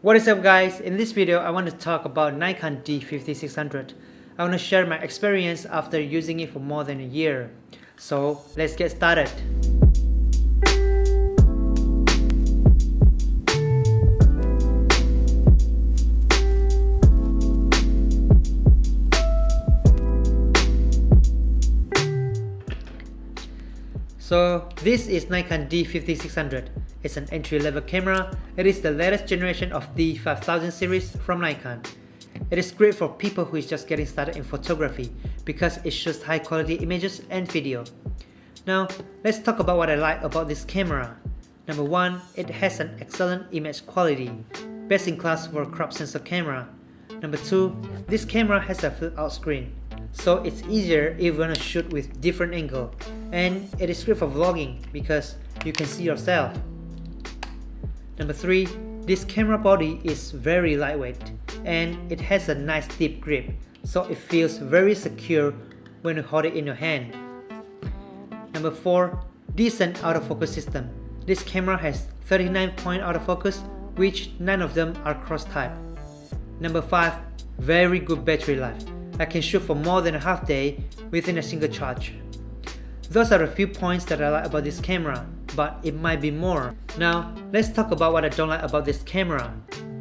What is up guys, in this video I want to talk about Nikon D5600. I want to share my experience after using it for more than a year. So let's get started. So this is Nikon D5600. It's an entry-level camera. It is the latest generation of D5000 series from Nikon. It is great for people who is just getting started in photography because it shoots high quality images and video. Now let's talk about what I like about this camera. Number 1, it has an excellent image quality, best in class for a crop sensor camera. Number 2, this camera has a flip-out screen, so it's easier if you want to shoot with different angle, and it is great for vlogging because you can see yourself. Number 3, this camera body is very lightweight and it has a nice deep grip, so it feels very secure when you hold it in your hand. Number 4, decent autofocus system. This camera has 39-point autofocus, which 9 of them are cross type. Number 5, very good battery life. I can shoot for more than a half day within a single charge. Those are a few points that I like about this camera, but it might be more. Now, let's talk about what I don't like about this camera.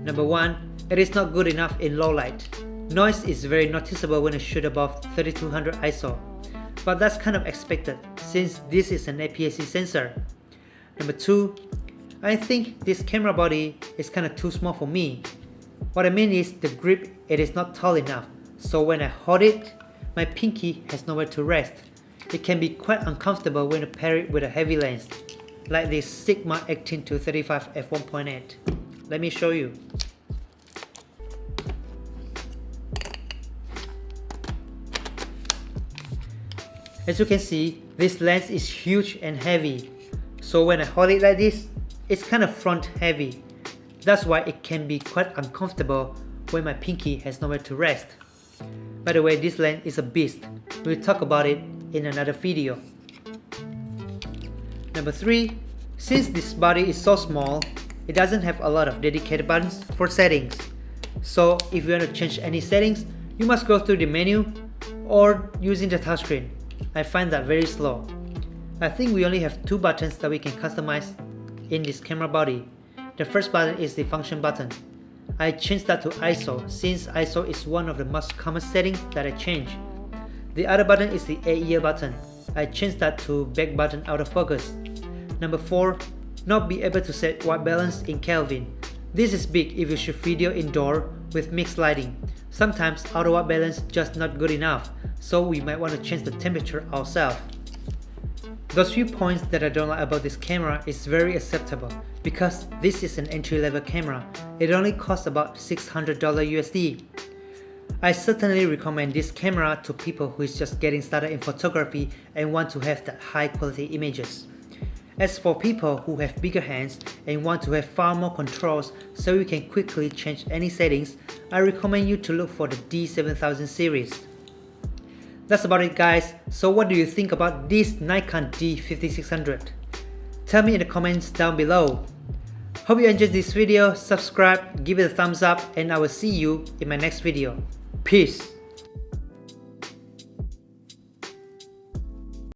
Number 1, it is not good enough in low light. Noise is very noticeable when you shoot above 3200 ISO, but that's kind of expected since this is an APS-C sensor. Number 2, I think this camera body is kind of too small for me. What I mean is the grip, it is not tall enough, so when I hold it, my pinky has nowhere to rest. It can be quite uncomfortable when you pair it with a heavy lens, like this Sigma 18-35 f1.8. Let me show you. As you can see, this lens is huge and heavy, so when I hold it like this, it's kind of front heavy. That's why it can be quite uncomfortable when my pinky has nowhere to rest. By the way, this lens is a beast. We'll talk about it in another video. Number 3, since this body is so small, it doesn't have a lot of dedicated buttons for settings. So if you want to change any settings, you must go through the menu or using the touchscreen. I find that very slow. I think we only have 2 buttons that we can customize in this camera body. The first button is the function button. I changed that to ISO since ISO is one of the most common settings that I change. The other button is the AEL button. I changed that to back button autofocus. Number 4, not be able to set white balance in Kelvin. This is big if you shoot video indoor with mixed lighting. Sometimes auto white balance just not good enough, so we might want to change the temperature ourselves. Those few points that I don't like about this camera is very acceptable because this is an entry-level camera. It only costs about $600 USD. I certainly recommend this camera to people who is just getting started in photography and want to have that high quality images. As for people who have bigger hands and want to have far more controls so you can quickly change any settings, I recommend you to look for the D7000 series. That's about it guys, so what do you think about this Nikon D5600? Tell me in the comments down below. Hope you enjoyed this video, subscribe, give it a thumbs up, and I will see you in my next video. Peace!